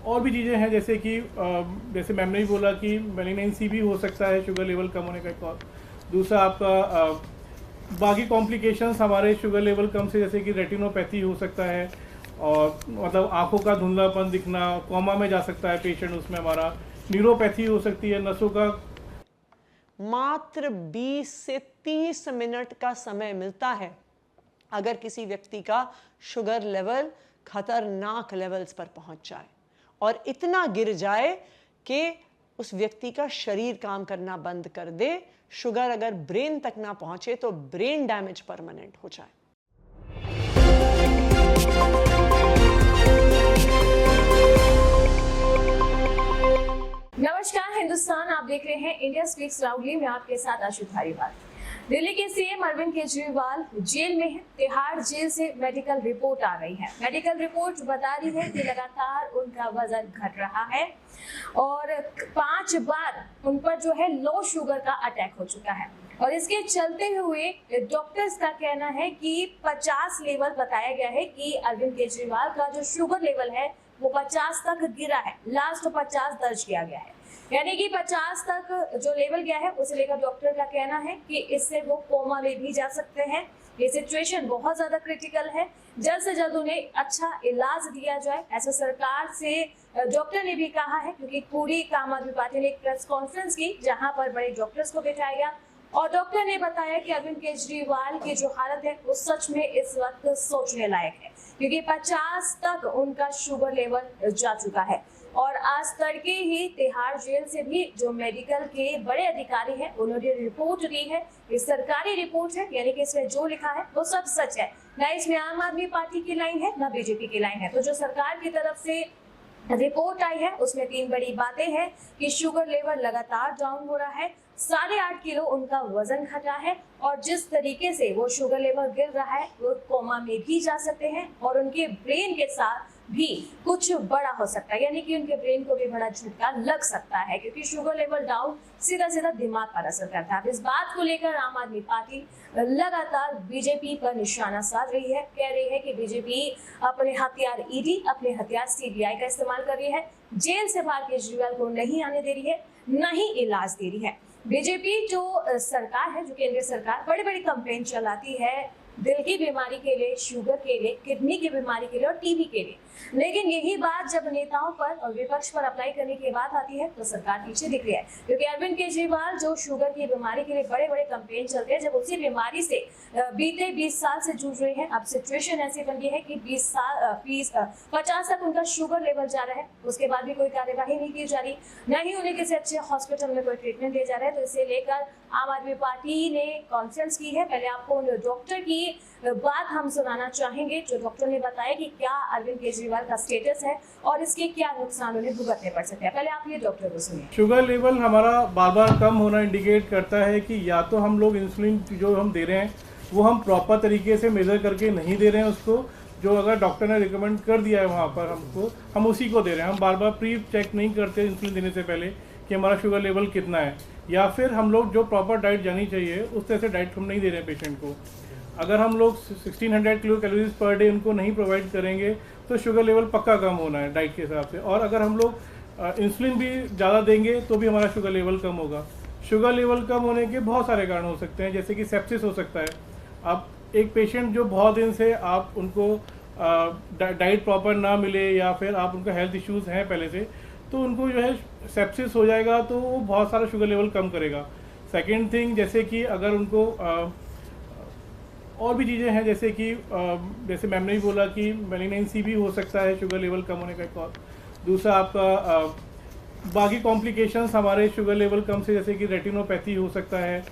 और भी चीज़ें हैं जैसे कि जैसे मैम ने भी बोला कि मेलिग्नेंसी भी हो सकता है शुगर लेवल कम होने का एक और। दूसरा आपका बाकी कॉम्प्लिकेशंस हमारे शुगर लेवल कम से जैसे कि रेटिनोपैथी हो सकता है और मतलब आंखों का धुंधलापन दिखना, कोमा में जा सकता है पेशेंट, उसमें हमारा न्यूरोपैथी हो सकती है, नसों का। मात्र 20 से 30 मिनट का समय मिलता है अगर किसी व्यक्ति का शुगर लेवल खतरनाक लेवल्स पर पहुंच जाए और इतना गिर जाए कि उस व्यक्ति का शरीर काम करना बंद कर दे। शुगर अगर ब्रेन तक ना पहुंचे तो ब्रेन डैमेज परमानेंट हो जाए। नमस्कार हिंदुस्तान, आप देख रहे हैं इंडिया स्पीक्स लाउडली में आपके साथ आशु धारीवाल। दिल्ली के सीएम अरविंद केजरीवाल जेल में है। तिहाड़ जेल से मेडिकल रिपोर्ट आ रही है। मेडिकल रिपोर्ट बता रही है कि लगातार उनका वजन घट रहा है और 5 बार उन पर जो है लो शुगर का अटैक हो चुका है और इसके चलते हुए डॉक्टर्स का कहना है कि 50 लेवल बताया गया है कि अरविंद केजरीवाल का जो शुगर लेवल है वो 50 तक गिरा है। लास्ट 50 दर्ज किया गया है, यानी कि 50 तक जो लेवल गया है उसे लेकर डॉक्टर का कहना है कि इससे वो कोमा में भी जा सकते हैं। ये सिचुएशन बहुत ज्यादा क्रिटिकल है, जल्द से जल्द उन्हें अच्छा इलाज दिया जाए, ऐसा सरकार से डॉक्टर ने भी कहा है। क्योंकि पूरी आम आदमी पार्टी ने एक प्रेस कॉन्फ्रेंस की जहां पर बड़े डॉक्टर्स को बिठाया गया और डॉक्टर ने बताया कि अरविंद केजरीवाल की जो हालत है वो सच में इस वक्त सोचने लायक है, क्योंकि 50 तक उनका शुगर लेवल जा चुका है। और आज तड़के ही तिहाड़ जेल से भी जो मेडिकल के बड़े अधिकारी हैं उन्होंने रिपोर्ट दी है। ये सरकारी रिपोर्ट है, यानी कि इसमें जो लिखा है वो सब सच है, ना इसमें आम आदमी पार्टी की लाइन है ना बीजेपी की लाइन है। तो जो सरकार की तरफ से रिपोर्ट आई है उसमें 3 बड़ी बातें हैं कि शुगर लेवल लगातार डाउन हो रहा है, 8.5 किलो उनका वजन घटा है और जिस तरीके से वो शुगर लेवल गिर रहा है वो कोमा में भी जा सकते हैं और उनके ब्रेन के साथ भी कुछ बड़ा हो सकता है, यानी कि उनके ब्रेन को भी बड़ा झटका लग सकता है, क्योंकि शुगर लेवल डाउन सीधा सीधा दिमाग पर असर करता है। इस बात को लेकर आम आदमी पार्टी लगातार बीजेपी पर निशाना साध रही है, कह रही है कि बीजेपी अपने हथियार ईडी, अपने हथियार सीबीआई का इस्तेमाल कर रही है, जेल से बाहर केजरीवाल को नहीं आने दे रही है, न ही इलाज दे रही है। बीजेपी जो सरकार है, जो केंद्रीय सरकार बड़ी बड़ी कंपेन चलाती है दिल की बीमारी के लिए, शुगर के लिए, किडनी की बीमारी के लिए और टीबी के लिए, लेकिन यही बात जब नेताओं पर और विपक्ष पर अप्लाई करने की बात आती है तो सरकार पीछे दिख रही है। क्योंकि अरविंद केजरीवाल जो शुगर की बीमारी के लिए बड़े बड़े कंपेन चलते हैं, जब उसी बीमारी से बीते 20 साल से जूझ रहे हैं, अब सिचुएशन ऐसी बन गई है कि 50 तक उनका शुगर लेवल जा रहा है, उसके बाद भी कोई कार्यवाही नहीं की जा रही, न ही उन्हें किसी अच्छे हॉस्पिटल में कोई ट्रीटमेंट दिया जा रहा है। तो इसे लेकर आम आदमी पार्टी ने कॉन्फ्रेंस की है। पहले आपको उन डॉक्टर की बात हम सुनाना चाहेंगे, जो डॉक्टर ने बताया कि क्या अरविंद केजरीवाल का स्टेटस है और इसके क्या नुकसान उन्हें भुगतने पड़ सकते हैं। पहले आप ये डॉक्टर को सुनिए। शुगर लेवल हमारा बार बार कम होना इंडिकेट करता है कि या तो हम लोग इंसुलिन जो हम दे रहे हैं वो हम प्रॉपर तरीके से मेजर करके नहीं दे रहे हैं उसको, जो अगर डॉक्टर ने रिकमेंड कर दिया है वहाँ पर हमको, हम उसी को दे रहे हैं। हम बार बार प्री चेक नहीं करते इंसुलिन देने से पहले कि हमारा शुगर लेवल कितना है, या फिर हम लोग जो प्रॉपर डाइट जानी चाहिए उस तरह से डाइट हम नहीं दे रहे हैं पेशेंट को। अगर हम लोग 1600 किलो कैलोरीज पर डे उनको नहीं प्रोवाइड करेंगे तो शुगर लेवल पक्का कम होना है डाइट के हिसाब से। और अगर हम लोग इंसुलिन भी ज़्यादा देंगे तो भी हमारा शुगर लेवल कम होगा। शुगर लेवल कम होने के बहुत सारे कारण हो सकते हैं, जैसे कि सेप्सिस हो सकता है। आप एक पेशेंट जो बहुत दिन से आप उनको डाइट प्रॉपर ना मिले या फिर आप उनका हेल्थ इश्यूज़ हैं पहले से, तो उनको जो है सेप्सिस हो जाएगा तो वो बहुत सारा शुगर लेवल कम करेगा। सेकेंड थिंग, जैसे कि अगर उनको और भी चीज़ें हैं जैसे कि जैसे मैम ने भी बोला कि मेलिग्नेंसी भी हो सकता है शुगर लेवल कम होने का एक और। दूसरा आपका बाकी कॉम्प्लिकेशंस हमारे शुगर लेवल कम से जैसे कि रेटिनोपैथी हो सकता है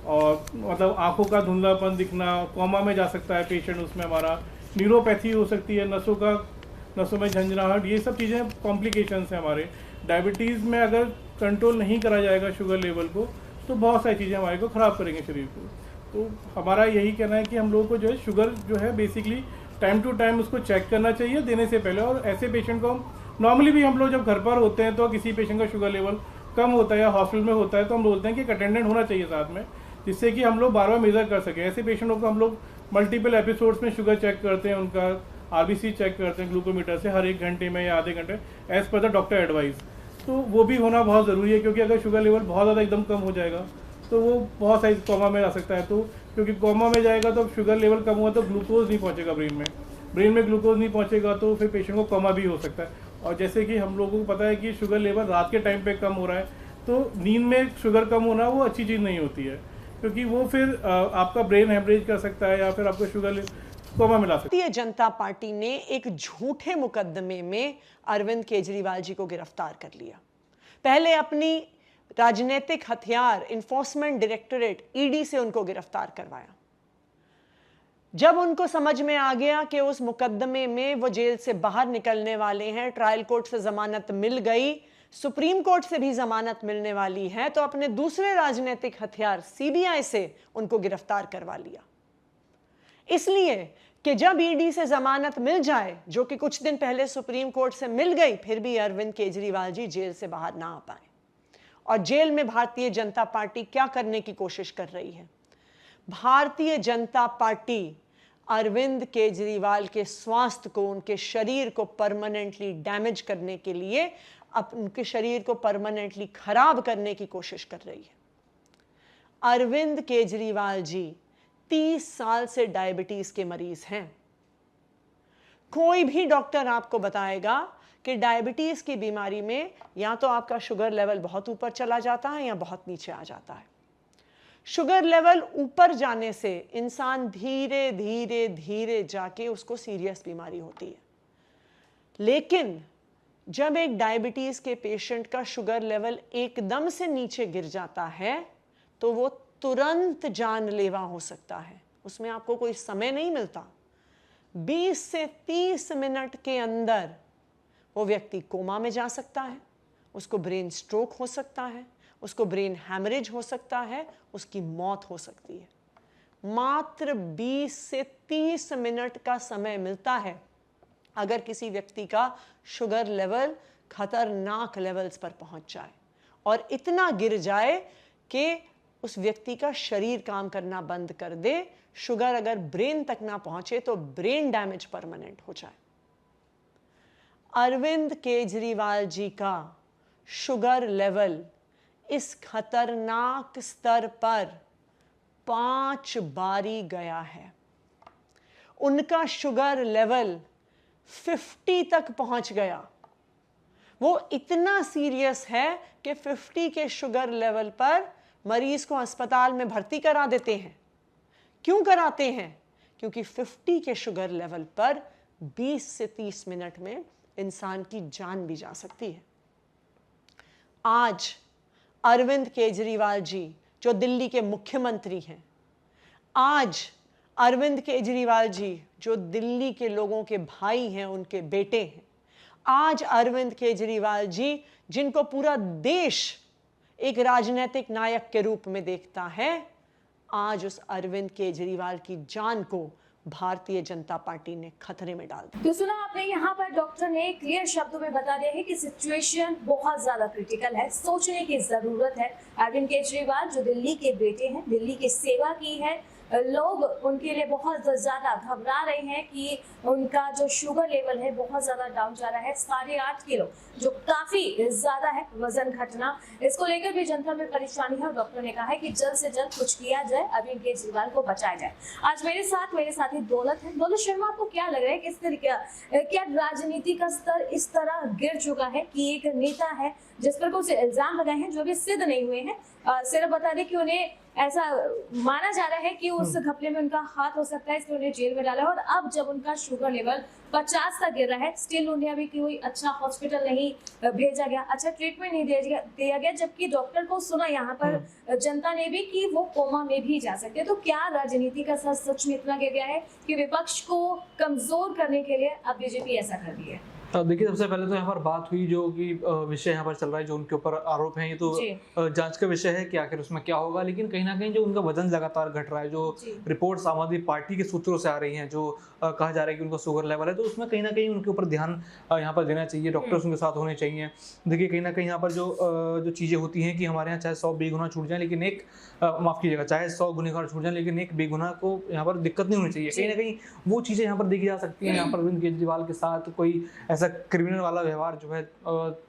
और मतलब आंखों का धुंधलापन दिखना, कोमा में जा सकता है पेशेंट, उसमें हमारा न्यूरोपैथी हो सकती है, नसों में झंझनाहट, ये सब चीज़ें कॉम्प्लिकेशंस हैं हमारे। डायबिटीज़ में अगर कंट्रोल नहीं करा जाएगा शुगर लेवल को तो बहुत सारी चीज़ें हमारे को ख़राब करेंगे शरीर को। तो हमारा यही कहना है कि हम लोगों को जो है शुगर जो है बेसिकली टाइम टू टाइम उसको चेक करना चाहिए देने से पहले। और ऐसे पेशेंट को हम नॉर्मली भी हम लोग जब घर पर होते हैं तो किसी पेशेंट का शुगर लेवल कम होता है या हॉस्पिटल में होता है तो हम बोलते हैं कि एक अटेंडेंट होना चाहिए साथ में, जिससे कि हम लोग बार बार मेज़र कर सकें। ऐसे पेशेंटों को हम लोग मल्टीपल एपिसोड्स में शुगर चेक करते हैं उनका, आरबीसी चेक करते हैं ग्लूकोमीटर से हर 1 घंटे में या आधे घंटे, as per the doctor advice. तो वो भी होना बहुत ज़रूरी है, क्योंकि अगर शुगर लेवल बहुत ज़्यादा एकदम कम हो जाएगा तो वो बहुत सारी कोमा में आ सकता है। तो क्योंकि कोमा में जाएगा तो शुगर लेवल कम हुआ तो ग्लूकोज नहीं पहुँचेगा ब्रेन में ग्लूकोज नहीं पहुँचेगा तो फिर पेशेंट को कोमा भी हो सकता है। और जैसे कि हम लोगों को पता है कि शुगर लेवल रात के टाइम पे कम हो रहा है, तो नींद में शुगर कम होना वो अच्छी चीज़ नहीं होती है, क्योंकि वो फिर आपका ब्रेन हेमरेज कर सकता है या फिर आपका शुगर कोमा में ला सकता है। भारतीय जनता पार्टी ने एक झूठे मुकदमे में अरविंद केजरीवाल जी को गिरफ्तार कर लिया। पहले अपनी राजनीतिक हथियार इन्फोर्समेंट डायरेक्टोरेट ईडी से उनको गिरफ्तार करवाया। जब उनको समझ में आ गया कि उस मुकदमे में वो जेल से बाहर निकलने वाले हैं, ट्रायल कोर्ट से जमानत मिल गई, सुप्रीम कोर्ट से भी जमानत मिलने वाली है, तो अपने दूसरे राजनीतिक हथियार सीबीआई से उनको गिरफ्तार करवा लिया। इसलिए कि जब ईडी से जमानत मिल जाए, जो कि कुछ दिन पहले सुप्रीम कोर्ट से मिल गई, फिर भी अरविंद केजरीवाल जी जेल से बाहर ना आ पाए। और जेल में भारतीय जनता पार्टी क्या करने की कोशिश कर रही है? भारतीय जनता पार्टी अरविंद केजरीवाल के स्वास्थ्य को, उनके शरीर को परमानेंटली डैमेज करने के लिए, उनके शरीर को परमानेंटली खराब करने की कोशिश कर रही है। अरविंद केजरीवाल जी 30 साल से डायबिटीज के मरीज हैं। कोई भी डॉक्टर आपको बताएगा कि डायबिटीज की बीमारी में या तो आपका शुगर लेवल बहुत ऊपर चला जाता है या बहुत नीचे आ जाता है। शुगर लेवल ऊपर जाने से इंसान धीरे धीरे धीरे जाके उसको सीरियस बीमारी होती है। लेकिन जब एक डायबिटीज के पेशेंट का शुगर लेवल एकदम से नीचे गिर जाता है तो वो तुरंत जानलेवा हो सकता है। उसमें आपको कोई समय नहीं मिलता। 20 से 30 मिनट के अंदर वो व्यक्ति कोमा में जा सकता है, उसको ब्रेन स्ट्रोक हो सकता है, उसको ब्रेन हैमरेज हो सकता है, उसकी मौत हो सकती है। मात्र 20 से 30 मिनट का समय मिलता है अगर किसी व्यक्ति का शुगर लेवल खतरनाक लेवल्स पर पहुंच जाए और इतना गिर जाए कि उस व्यक्ति का शरीर काम करना बंद कर दे। शुगर अगर ब्रेन तक ना पहुंचे तो ब्रेन डैमेज परमानेंट हो जाए। अरविंद केजरीवाल जी का शुगर लेवल इस खतरनाक स्तर पर 5 बारी गया है। उनका शुगर लेवल 50 तक पहुंच गया। वो इतना सीरियस है कि 50 के शुगर लेवल पर मरीज को अस्पताल में भर्ती करा देते हैं। क्यों कराते हैं? क्योंकि 50 के शुगर लेवल पर 20 से 30 मिनट में इंसान की जान भी जा सकती है। आज अरविंद केजरीवाल जी जो दिल्ली के मुख्यमंत्री हैं, आज अरविंद केजरीवाल जी जो दिल्ली के लोगों के भाई हैं, उनके बेटे हैं, आज अरविंद केजरीवाल जी जिनको पूरा देश एक राजनीतिक नायक के रूप में देखता है, आज उस अरविंद केजरीवाल की जान को भारतीय जनता पार्टी ने खतरे में डाल दिया। तो सुना आपने, यहाँ पर डॉक्टर ने क्लियर शब्दों में बता दिया है कि सिचुएशन बहुत ज्यादा क्रिटिकल है, सोचने की जरूरत है। अरविंद केजरीवाल जो दिल्ली के बेटे हैं, दिल्ली की सेवा की है, लोग उनके लिए बहुत ज्यादा घबरा रहे हैं कि उनका जो शुगर लेवल है बहुत ज्यादा डाउन जा रहा है, 8.5 किलो, जो काफी ज्यादा है वजन घटना। इसको लेकर भी जनता में परेशानी है और डॉक्टर ने कहा है कि जल्द से जल्द कुछ किया जाए, अरविंद केजरीवाल को बचाया जाए। आज मेरे साथी दौलत है। दौलत शर्मा, आपको क्या लग रहा है, किस तरीके क्या राजनीति का स्तर इस तरह गिर चुका है कि एक नेता है जिस पर कुछ इल्जाम लगाए हैं जो अभी सिद्ध नहीं हुए हैं, सिर्फ बता दें कि उन्हें ऐसा माना जा रहा है कि उस घपले में उनका हाथ हो सकता है, इसलिए उन्हें जेल में डाला है। और अब जब उनका शुगर लेवल 50 तक गिर रहा है, स्टिल उन्हें अभी कोई अच्छा हॉस्पिटल नहीं भेजा गया, अच्छा ट्रीटमेंट नहीं दिया गया, जबकि डॉक्टर को सुना यहाँ पर जनता ने भी कि वो कोमा में भी जा सकते हैं। तो क्या राजनीति का सच में इतना गिर गया है कि विपक्ष को कमजोर करने के लिए अब बीजेपी ऐसा कर रही है? देखिए, सबसे पहले तो यहाँ पर बात हुई जो कि विषय यहाँ पर चल रहा है, जो उनके ऊपर आरोप हैं, ये तो जी। जांच का विषय है कि आखिर उसमें क्या होगा। लेकिन कहीं न कहीं जो उनका वजन लगातार घट रहा है, जो जी। रिपोर्ट्स आम आदमी पार्टी के सूत्रों से आ रही हैं, जो कहा जा रहा है कि उनका शुगर लेवल है, तो उसमें कहीं न कहीं उनके ऊपर ध्यान यहाँ पर देना चाहिए, डॉक्टर्स उनके साथ होने चाहिए। देखिए, कहीं न कहीं यहाँ पर जो चीज़ें होती हैं कि हमारे यहाँ चाहे 100 बेगुनाह छूट जाएँ, लेकिन एक माफ़ कीजिएगा, चाहे 100 गुनहगार छूट जाएँ, लेकिन एक बेगुनाह को यहाँ पर दिक्कत नहीं होनी चाहिए। कहीं न कहीं वो चीज़ें यहाँ पर देखी जा सकती हैं। यहाँ पर अरविंद केजरीवाल के साथ कोई ऐसा क्रिमिनल वाला व्यवहार जो है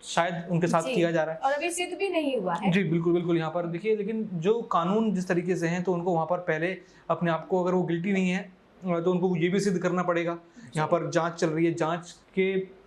शायद उनके साथ जी। किया जा रहा है। और अभी सिद्ध भी नहीं हुआ है। जी, बिल्कुल, बिल्कुल। यहाँ पर देखिए, लेकिन जो कानून जिस तरीके से हैं, तो उनको वहाँ पर पहले अपने आप को, अगर वो गिल्टी नहीं है, तो उनको ये भी सिद्ध करना पड़ेगा। यहाँ पर जाँच चल रही है, जाँच के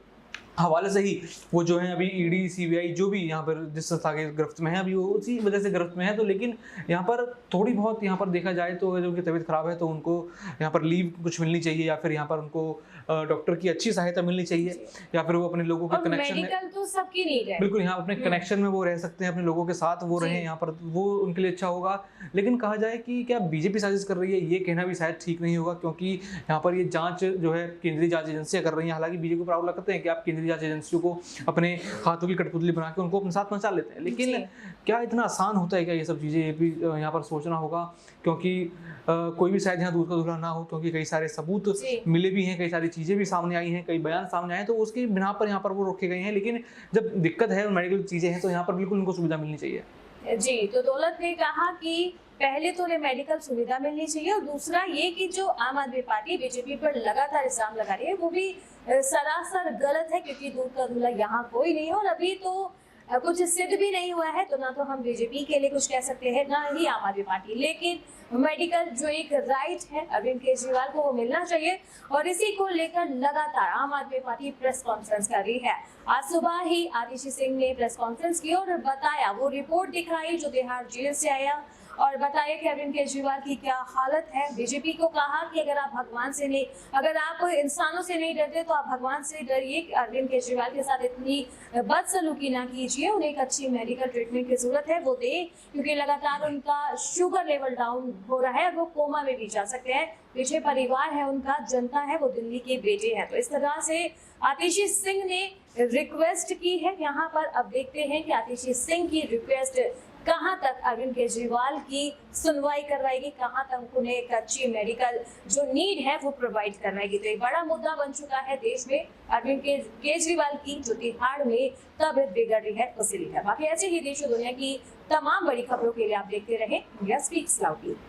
हवाले से ही वो जो है अभी ईडी, सीबीआई जो भी यहाँ पर जिस संस्था के गिरफ्त में है, अभी वो उसी वजह से गिरफ्त में है। तो लेकिन यहाँ पर थोड़ी बहुत यहाँ पर देखा जाए तो अगर उनकी तबीयत खराब है तो उनको यहाँ पर लीव कुछ मिलनी चाहिए, या फिर यहाँ पर उनको डॉक्टर की अच्छी सहायता मिलनी चाहिए, या फिर वो अपने लोगों के और कनेक्शन में, मेडिकल तो सबकी नीड है। बिल्कुल, यहाँ अपने कनेक्शन में वो रह सकते हैं, अपने लोगों के साथ वो रहें यहाँ पर, वो उनके लिए अच्छा होगा। लेकिन कहा जाए कि क्या बीजेपी साजिश कर रही है, ये कहना भी शायद ठीक नहीं होगा, क्योंकि यहाँ पर ये जांच जो है केंद्रीय जांच एजेंसियां कर रही हैं। हालांकि बीजेपी को आरोप लगते हैं कि आप केंद्रीय जांच एजेंसियों को अपने हाथों की कठपुतली बना के उनको अपने साथ मचा लेते हैं। लेकिन क्या इतना आसान होता है क्या ये सब चीज़ें, ये भी यहाँ पर सोचना होगा, क्योंकि कोई भी शायद यहाँ दूध का दूल्हा ना हो, क्योंकि कई सारे सबूत मिले भी हैं, कई सारी चीज़ें भी सामने आई हैं, कई बयान सामने आए, तो उसकी बिना पर यहाँ पर वो रोके गए हैं। लेकिन जब दिक्कत है मेडिकल चीज़ें हैं, तो यहाँ पर बिल्कुल उनको सुविधा मिलनी चाहिए। जी, तो दौलत ने कहा कि पहले तो उन्हें मेडिकल सुविधा मिलनी चाहिए, और दूसरा ये कि जो आम आदमी पार्टी बीजेपी पर लगातार इल्जाम लगा रही है वो भी सरासर गलत है, क्योंकि दूध का दूल्हा यहाँ कोई नहीं है और अभी तो कुछ सिद्ध भी नहीं हुआ है। तो ना तो हम बीजेपी के लिए कुछ कह सकते हैं, ना ही आम आदमी पार्टी। लेकिन मेडिकल जो एक राइट है अरविंद केजरीवाल को, वो मिलना चाहिए, और इसी को लेकर लगातार आम आदमी पार्टी प्रेस कॉन्फ्रेंस कर रही है। आज सुबह ही आतिशी सिंह ने प्रेस कॉन्फ्रेंस की और बताया, वो रिपोर्ट दिखाई जो तिहाड़ जेल से आया, और बताया कि अरविंद केजरीवाल की क्या हालत है। बीजेपी को कहा कि अगर आप भगवान से नहीं, अगर आप इंसानों से नहीं डरते तो आप भगवान से डरिए। अरविंद केजरीवाल के साथ इतनी बदसलूकी ना कीजिए, उन्हें एक अच्छी मेडिकल ट्रीटमेंट की जरूरत है, वो दे, क्योंकि लगातार उनका शुगर लेवल डाउन हो रहा है, वो कोमा में भी जा सकते हैं। पीछे परिवार है उनका, जनता है, वो दिल्ली के बेटे हैं। तो इस तरह से आतिशी सिंह ने रिक्वेस्ट की है यहाँ पर। अब देखते हैं कि आतिशी सिंह की रिक्वेस्ट कहां तक अरविंद केजरीवाल की सुनवाई करवाएगी, कहां तक उन्हें एक अच्छी मेडिकल जो नीड है वो प्रोवाइड करवाएगी। तो एक बड़ा मुद्दा बन चुका है देश में अरविंद केजरीवाल की जो तिहाड़ में तबीयत बिगड़ रही है उसे लेकर। बाकी ऐसे ही देश और दुनिया की तमाम बड़ी खबरों के लिए आप देखते रहे इंडिया स्पीक्स लाउडली।